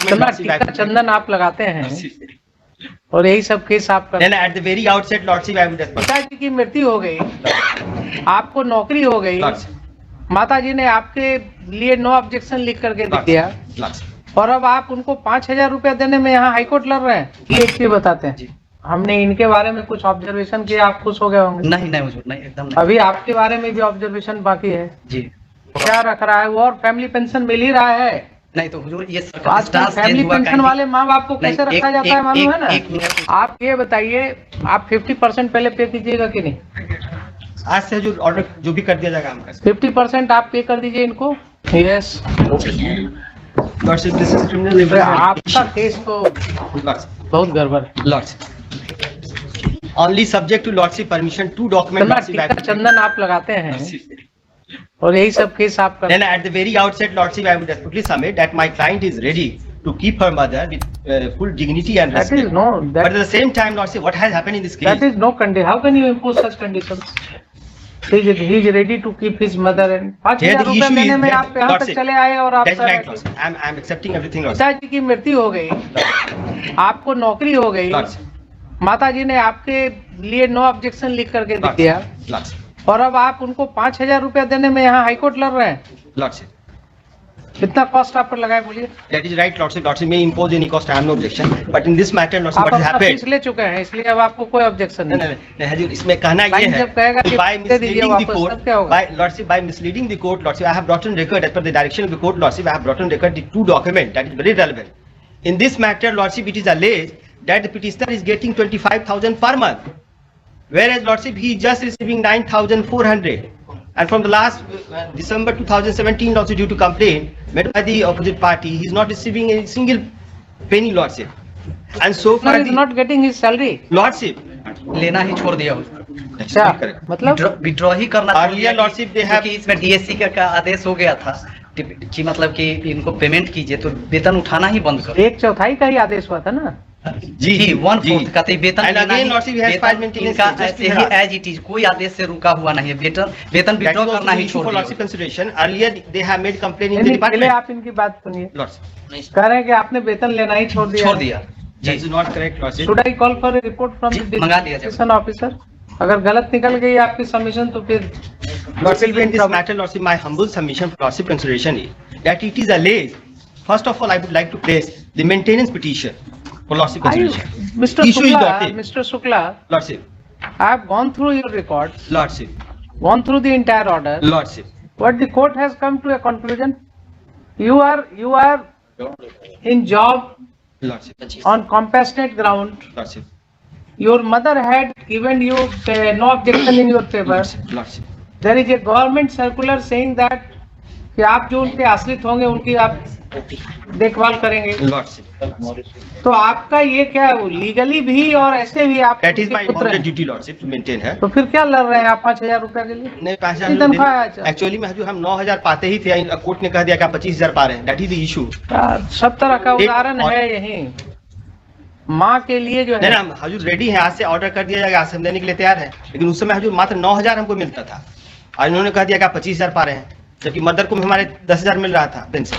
document. टीका चंदन आप लगाते हैं और यही सब केस आप Then at the very outset, Lordship, I would have पिताजी की मृत्यु हो गई, आपको नौकरी हो गई, माता जी ने आपके लिए नो ऑब्जेक्शन लिख करके दे दिया और अब आप उनको 5,000 रुपया देने में यहाँ हाईकोर्ट लड़ रहे हैं। ये एक चीज बताते हैं, हमने इनके बारे में कुछ ऑब्जर्वेशन किया, आप खुश हो गए होंगे? नहीं हुजूर, नहीं, एकदम नहीं। अभी आपके बारे में भी ऑब्जर्वेशन बाकी है जी। क्या रख रहा है वो, और फैमिली पेंशन मिल ही रहा है। नहीं तो हुजूर ये आजकल फैमिली पेंशन वाले माँ बाप को कैसे रखा जाता है मालूम है ना? आप ये बताइए, आप 50% पहले पे कीजिएगा कि नहीं? आज से जो ऑर्डर जो भी कर दिया जाएगा हम 50% आप पे कर दीजिए इनको। Yes lordship, this is criminal level. आपका केस तो बहुत गड़बड़ है। Lordship only subject to lordship permission to document. टीका चंदन आप लगाते हैं और यही सब केस आप Then at the very outset, Lordship, I would have quickly submit that my client is ready to keep her mother with full dignity and that respect. is no But at the same time, Lordship, what has happened in this case? that is no condition. How can you impose such conditions? He is ready to keep his mother and 5,000 रुपए देने में आप यहाँ तक चले आए और आप That's right, Lordship. I'm accepting everything, Lordship. पिताजी की मृत्यु हो गई, आपको नौकरी हो गई, Lordship. माता जी ने आपके लिए नो ऑब्जेक्शन लिख करके दे दिया Lordship. और अब आप उनको 5,000 रुपया देने में यहाँ हाईकोर्ट लड़ रहे हैं। Lordship. कितना कॉस्ट आप पर लगाए बोलिए? That is right, Lordship. Lordship may impose any cost. I have no objection. But in this matter, Lordship, आप what has अपना happened? फीस ले चुके हैं, इसलिए अब आपको कोई ऑब्जेक्शन नहीं। नहीं, हजूर, इसमें कहना ये Client है जब कहेगा कि by दे दीजिए misleading the वापस, court, तब क्या होगा? by Lordship, by misleading the court, Lordship, I have brought on record as per the direction of the court, Lordship, I have brought on record the two documents that is very relevant. In this matter, Lordship, it is alleged that the petitioner is getting 25,000 per month, whereas Lordship, he is just receiving 9,400. And from the last December 2017, Lordship, due to complaint made by the opposite party, he is not receiving a single penny, Lordship. And so No, far, he is not getting his salary. Lordship, लेना ही छोड़ दिया हुजूर। क्या मतलब? Withdraw ही करना छोड़ Earlier, दिया Lordship, they have- क्योंकि इसमें डीएससी का आदेश हो गया था कि मतलब कि इनको पेमेंट कीजिए तो वेतन उठाना ही बंद करो। 1/4 का ही आदेश हुआ था ना? जी 1/4 का तो वेतन And लेना again, he- Lordship, he has filed maintenance इनका just ऐसे ही एज इट इज, कोई आदेश से रुका हुआ नहीं है। वेतन That विड्रॉ is also करना the ही issue छोड़ for दिया। Lordship consideration. Earlier, they have made complaint in the नहीं, पहले department. आप इनकी बात सुनिए। Lordship, कह रहे हैं कि आपने वेतन लेना ही छोड़ दिया। छोड़ दिया that is not correct, Lordship. Should I call for a report from ji, the मंगा लिया जाए। District officer? अगर गलत निकल गई आपकी सबमिशन तो फिर Lordship, in this matter, Lordship, my humble submission for Lordship consideration is that it is alleged. First of all, I would like to place the maintenance petition for Lordship consideration. Mr. Shukla, Lordship, I have gone through your records, Lordship, gone through the entire order. Lordship, But the court has come to a conclusion. You are in job Lordship, on compassionate ground. Lordship, Your mother had given you no objection in your favor. Lordship. There is a government circular saying that कि आप जो उनके आश्रित होंगे उनकी आप देखभाल करेंगे। Lordship. तो आपका ये क्या लीगली भी और ऐसे भी आप That is my पुत्र moral हैं। duty, Lordship, to maintain her. तो फिर क्या लड़ रहे हैं आप 5,000 रुपया के लिए? नहीं, कितनी तनख्वाह है आज? एक्चुअली में हजूर हम 9,000 पाते ही थे, कोर्ट ने कह दिया कि आप 25,000 पा रहे हैं। That is the issue. सब तरह का उदाहरण और- है यही। माँ के लिए जो नहीं है, ना, हजूर रेडी है, आज से ऑर्डर कर दिया जाएगा, आज से हम देने के लिए तैयार है। लेकिन उस समय हजूर मात्र 9,000 हमको मिलता था, आज उन्होंने कह दिया कि आप 25,000 पा रहे हैं, जबकि मदर को हमारे 10,000 मिल रहा था पेंशन।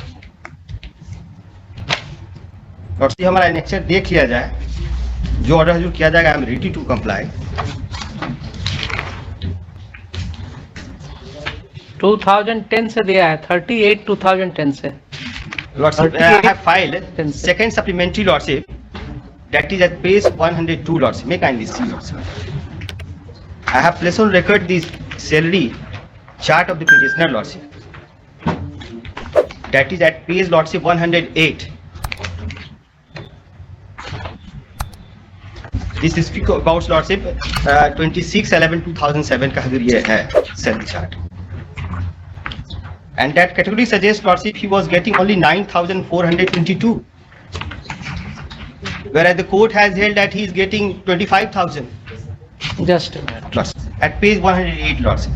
और से हमारा एनेक्चर देख लिया जाए, जो ऑर्डर हजूर किया जाएगा, I am ready to comply. 2010 से दिया है, 38 2010 से। Lordship, I have filed 10. second supplementary, Lordship, that is at page 102, Lordship. May kindly see, Lordship. I have placed on record the salary chart of the petitioner, Lordship. That is at page, Lordship, 108. This is about, Lordship, 26/11/2007 का अगर ये है salary chart. And that category suggests, Lordship, he was getting only 9,422, whereas the court has held that he is getting 25,000. Just a minute. Lordship, at page 108, Lordship.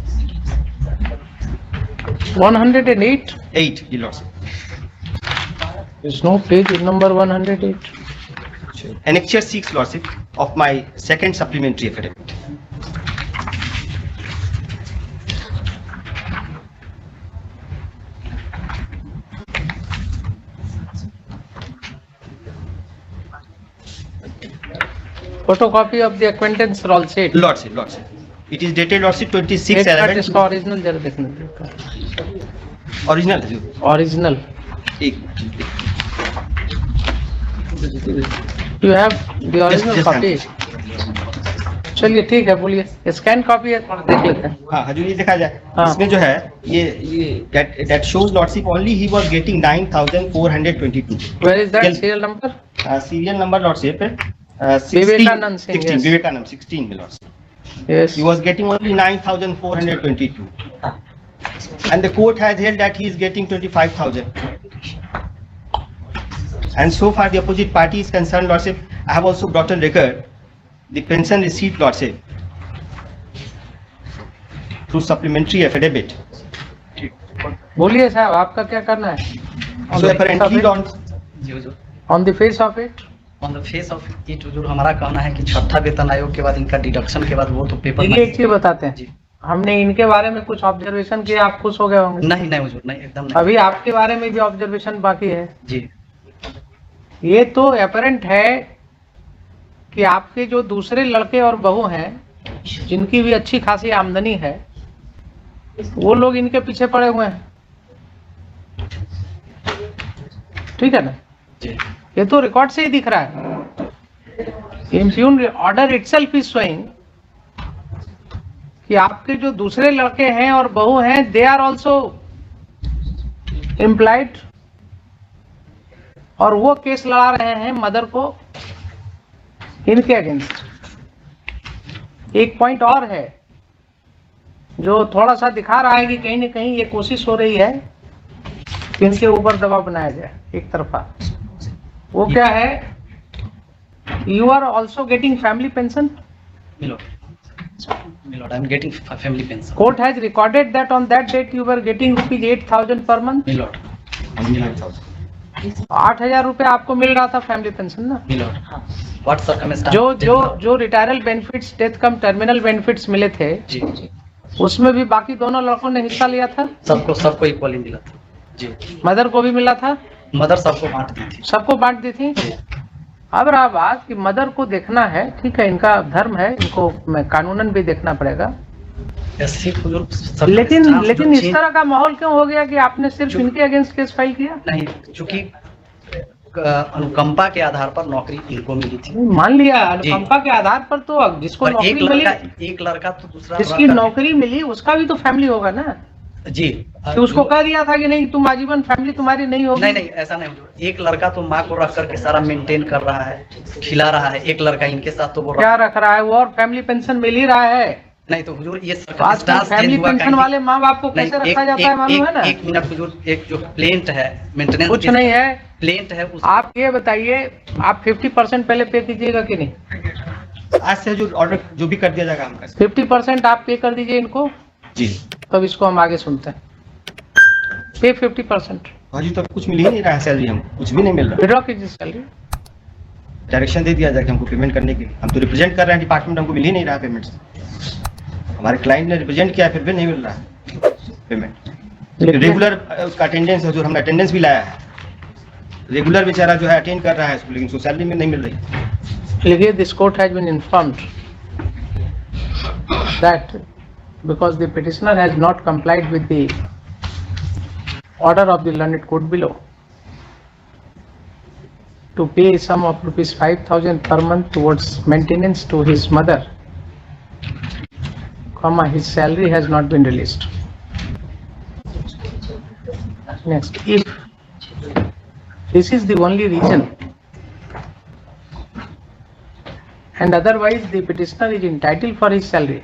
108? 8, Lordship. There's no page number 108. Annexure 6, Lordship, of my second supplementary affidavit. photocopy of the acquaintance roll sheet. Lordship, Lordship. It is dated Lordship 26 एक minute 11. इसका original जरा देखने दो। Original है जो। Original एक you have the original yes, copy. चलिए ठीक है, बोलिए। स्कैन कॉपी है, थोड़ा देख लेते हैं। हाँ हजूर ये देखा जाए, हाँ। इसमें जो है ये that shows Lordship only he was getting 9,422. Where is that Yes. Serial number? Serial number Lordship 16, Vivekanand Singh, 16, yes. Vivekanand 16 में Lordship. Yes. He was getting only 9,422. And the court has held that he is getting 25,000. And so far the opposite party is concerned, Lordship, I have also brought on record the pension receipt, Lordship, through supplementary affidavit. बोलिए साहब, आपका क्या करना है? So apparently on ji Hazur, on the face of it on the face of it हुजूर हमारा कहना है कि छठा वेतन आयोग के बाद इनका डिडक्शन के बाद वो तो पेपर देखिए, एक चीज बताते हैं, जी हमने इनके बारे में कुछ ऑब्जर्वेशन किया, आप खुश हो गए होंगे। नहीं नहीं हुजूर, नहीं एकदम नहीं। अभी आपके बारे में भी ऑब्जर्वेशन बाकी है। जी ये तो अपरेंट है कि आपके जो दूसरे लड़के और बहू हैं, जिनकी भी अच्छी खासी आमदनी है, वो लोग इनके पीछे पड़े हुए हैं। ठीक है ना? जी ये तो रिकॉर्ड से ही दिख रहा है। Impugn order itself is showing कि आपके जो दूसरे लड़के हैं और बहू हैं, दे आर ऑल्सो एम्प्लॉयड, और वो केस लड़ा रहे हैं मदर को इनके अगेंस्ट। एक पॉइंट और है जो थोड़ा सा दिखा रहा है कि कहीं ना कहीं ये कोशिश हो रही है कि इनके ऊपर दबाव बनाया जाए एक तरफा। वो क्या है? You are also getting family pension. Milord I am getting family pension. Court has recorded that on that date you are getting ₹8,000 per month. Milord 8,000 रुपए आपको मिल रहा था फैमिली पेंशन ना? मिलोड व्हाट सर्कमस्टेंस जो रिटायरल बेनिफिट्स, डेथ कम terminal benefits मिले थे, जी जी उसमें भी बाकी दोनों लड़कों ने हिस्सा लिया था। सबको इक्वली मिला था। जी मदर को भी मिला था, मदर सबको बांट दी थी। सबको बांट दी थी। अब रहा बात कि मदर को देखना है, ठीक है, इनका धर्म है, इनको कानूनन भी देखना पड़ेगा। लेकिन इस तरह का माहौल क्यों हो गया कि आपने सिर्फ इनके अगेंस्ट केस फाइल किया? नहीं, चूंकि अनुकंपा के आधार पर नौकरी इनको मिली थी। मान लिया अनुकंपा के आधार पर, तो अब जिसको और नौकरी मिली, एक लड़का तो दूसरा जिसकी नौकरी मिली उसका भी तो फैमिली होगा ना? जी तो उसको कह दिया था कि नहीं, तुम आजीवन फैमिली तुम्हारी नहीं होगी। नहीं ऐसा नहीं हुआ। एक लड़का तो माँ को रख करके सारा मेंटेन कर रहा है, खिला रहा है। एक लड़का इनके साथ तो वो क्या रख रहा है? वो और फैमिली पेंशन मिल ही रहा है। नहीं तो हुजूर ये फैमिली पेंशन वाले माँ बाप को कैसे रखा जाता है मालूम है ना? एक मिनट हुजूर, एक जो प्लेंट है मेंटेनेंस कुछ नहीं है, प्लेंट है आप ये बताइए, आप 50% पहले पे कीजिएगा कि नहीं? आज से जो ऑर्डर जो भी कर दिया जाएगा हम कर 50% आप पे कर दीजिए इनको, जी। तब इसको हम आगे सुनते हैं। पे 50%। हाजी तो कुछ मिल ही नहीं रहा है सैलरी, हम कुछ भी नहीं मिल रहा। विड्रॉ कीजिए सैलरी। डायरेक्शन दे दिया जाए कि हमको पेमेंट करने के लिए। हम तो रिप्रेजेंट कर रहे हैं डिपार्टमेंट, हमको मिल ही नहीं रहा पेमेंट। हमारे क्लाइंट ने रिप्रेजेंट किया, फिर भी नहीं मिल रहा है पेमेंट। रेगुलर उसका अटेंडेंस है, जो हमने अटेंडेंस भी लाया है, रेगुलर बेचारा जो है अटेंड कर रहा है इसको, लेकिन उसको सैलरी में नहीं मिल रही। लिखिए, this court has been informed that because the petitioner has not complied with the order of the learned court below to pay a sum of ₹5,000 per month towards maintenance to his mother, his salary has not been released. Next, if this is the only reason and otherwise the petitioner is entitled for his salary,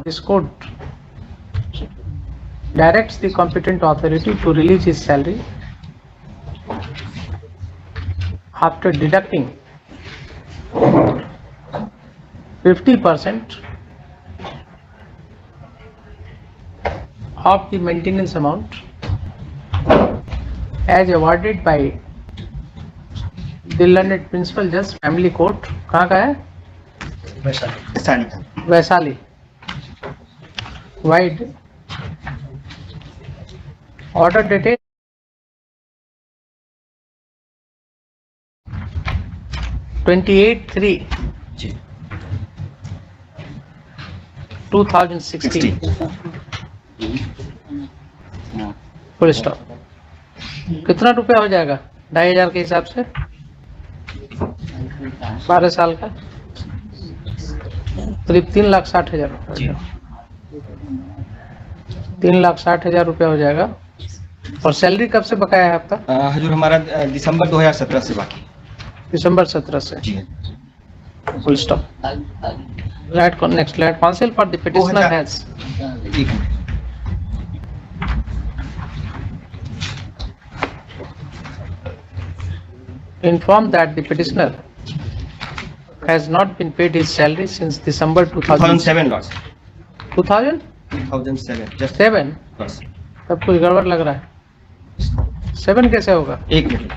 this court directs the competent authority to release his salary after deducting 50% of the maintenance amount as awarded by the learned principal judge, family court, कहाँ का है? Vaishali wide, order dated 28/3 जी 2016 full stop. कितना रुपया हो जाएगा 2,500 के हिसाब से 12 साल का करीब 3,60,000 रुपये जी 3,60,000 रुपया हो जाएगा। और सैलरी कब से बकाया है आपका? हजूर हमारा दिसंबर 2017 से बाकी। दिसंबर 17 से। जी full stop. Next learned counsel for the petitioner has एक मिनट। informed that the petitioner has not been paid his salary since December 2007. 2007 lords 2007 just 2007? Lords. तब कुछ गड़बड़ लग रहा है। 7 कैसे होगा? एक मिनट।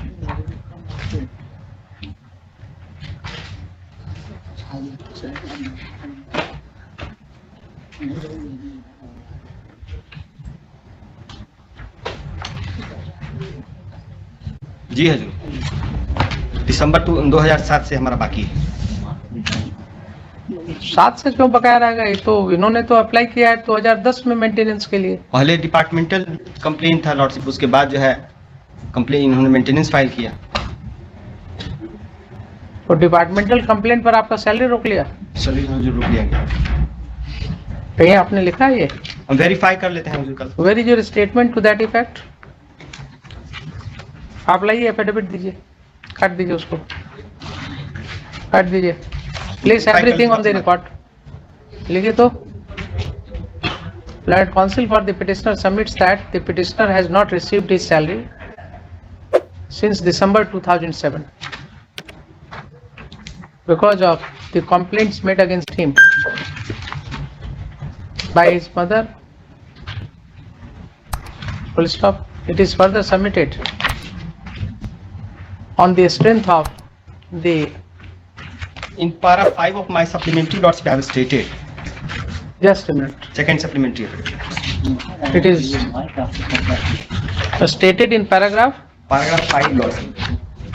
जी हजूर दिसंबर 2007 से हमारा बाकी है। 7 से क्यों बकाया रहेगा? ये तो इन्होंने तो अप्लाई किया है 2010 में मेंटेनेंस के लिए। पहले डिपार्टमेंटल कंप्लेन था लॉर्डशिप, उसके बाद जो है कंप्लेन इन्होंने मेंटेनेंस फाइल किया। तो डिपार्टमेंटल कंप्लेंट पर आपका सैलरी रोक लिया? चलिए हजूर रुक लिया गया। कहीं आपने लिखा है ये? हम वेरीफाई कर लेते हैं हजूर कल। Where is your statement to that effect? आप लाइए एफिडेविट दीजिए, काट दीजिए उसको, काट दीजिए। Please everything on the record. लिखिए तो। Land Council for the petitioner submits that the petitioner has not received his salary since December 2007 because of the complaints made against him by his mother. Full stop. It is further submitted on the strength of the In para 5 of my supplementary lordship I have stated, just a minute. second supplementary, It is stated in paragraph paragraph 5 lordship,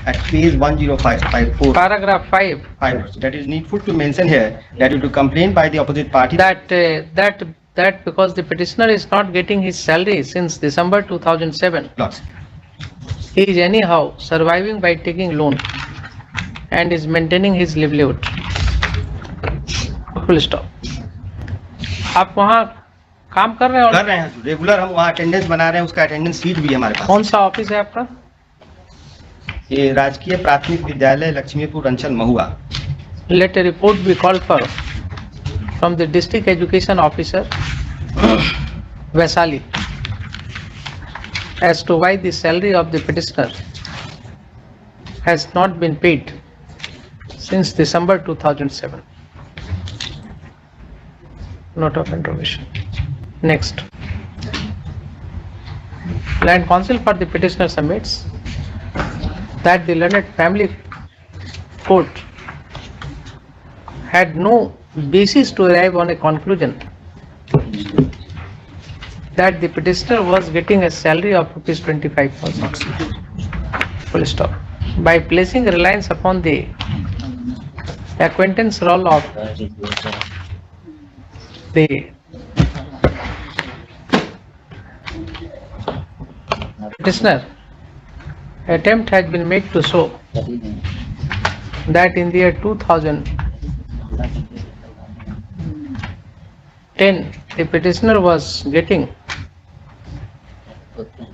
at page 105, 54, paragraph 5 5 lordship. That is needful to mention here that due to complaint by the opposite party that because the petitioner is not getting his salary since December 2007, lordship. he is anyhow surviving by taking loan and is maintaining his livelihood. Full stop. आप वहाँ काम कर रहे कर हैं? रहे हैं हजूर, regular हम वहाँ अटेंडेंस बना रहे हैं, उसका अटेंडेंस शीट भी है हमारे पास। कौन सा ऑफिस है आपका? ये राजकीय प्राथमिक विद्यालय लक्ष्मीपुर अंचल महुआ। Let a report be called for from the district education officer Vaisali as to why the salary of the petitioner has not been paid since December 2007. Note of interrogation. Next. Land Council for the petitioner submits that the learned family court had no basis to arrive on a conclusion that the petitioner was getting a salary of rupees 25,000. Full stop. By placing reliance upon the acquaintance roll of the petitioner, attempt has been made to show that in the year 2010 the petitioner was getting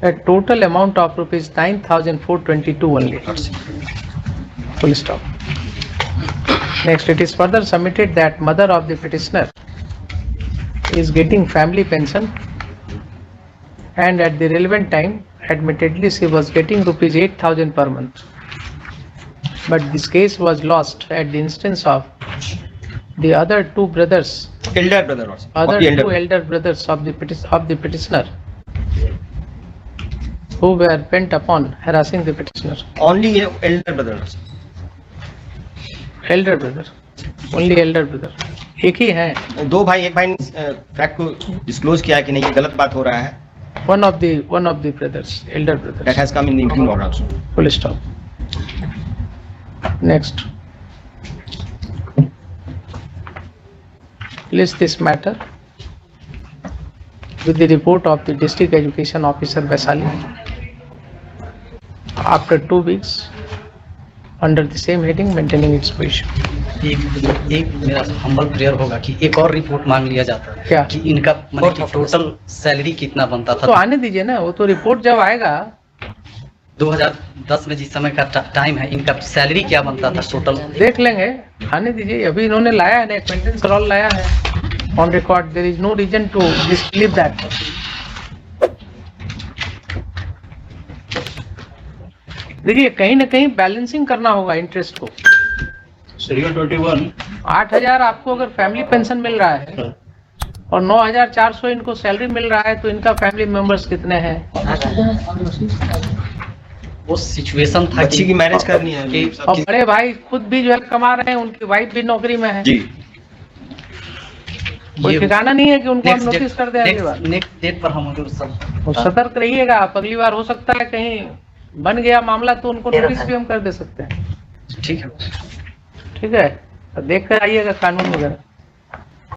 a total amount of rupees 9,422 only. Full stop. Next, it is further submitted that mother of the petitioner is getting family pension and at the relevant time admittedly she was getting rupees 8,000 per month, but this case was lost at the instance of the other two brothers, Elder brother lordship. other Of the elder two brother. elder brothers of the petitioner who were bent upon harassing the petitioner. Only elder brother lordship. Elder brother, only elder brother. एक ही है. दो भाई, एक भाई ने fact को disclose किया है कि नहीं ये गलत बात हो रहा है। One of the brothers, elder brothers. That has come in the income order also. Full stop. Next. list this matter with the report of the district education officer Vaishali after 2 weeks under the same heading maintaining its position. एक मेरा humble prayer होगा कि एक और report मांग लिया जाता है क्या? कि इनका मतलब कि टोटल सैलरी कितना बनता तो था। आने दीजिए ना, वो तो रिपोर्ट जब आएगा 2010 में जिस समय का टाइम है, इनका सैलरी क्या बनता था टोटल। देख लेंगे, आने दीजिए। अभी इन्होंने लाया है ना, एक्वेंटेंस रोल लाया है on record, there is no reason to disbelieve that. देखिए कहीं ना कहीं बैलेंसिंग करना होगा इंटरेस्ट को। शेड्यूल 21 8,000 आपको अगर फैमिली पेंशन मिल रहा है और 9,400 इनको सैलरी मिल रहा है, तो इनका फैमिली मेंबर्स कितने हैं? वो सिचुएशन था बच्ची की मैरिज करनी है कि और बड़े भाई खुद भी जो है कमा रहे हैं, उनकी वाइफ भी नौकरी में है। जी। कोई ठिकाना नहीं है कि उनको हम नोटिस कर दें अगली बार। नेक्स्ट डेट पर हम जो सब और सतर्क रहिएगा आप, अगली बार हो सकता है कहीं बन गया मामला तो उनको नोटिस भी हम कर दे सकते हैं। ठीक है। ठीक है, तो देख कर आइएगा कानून वगैरह।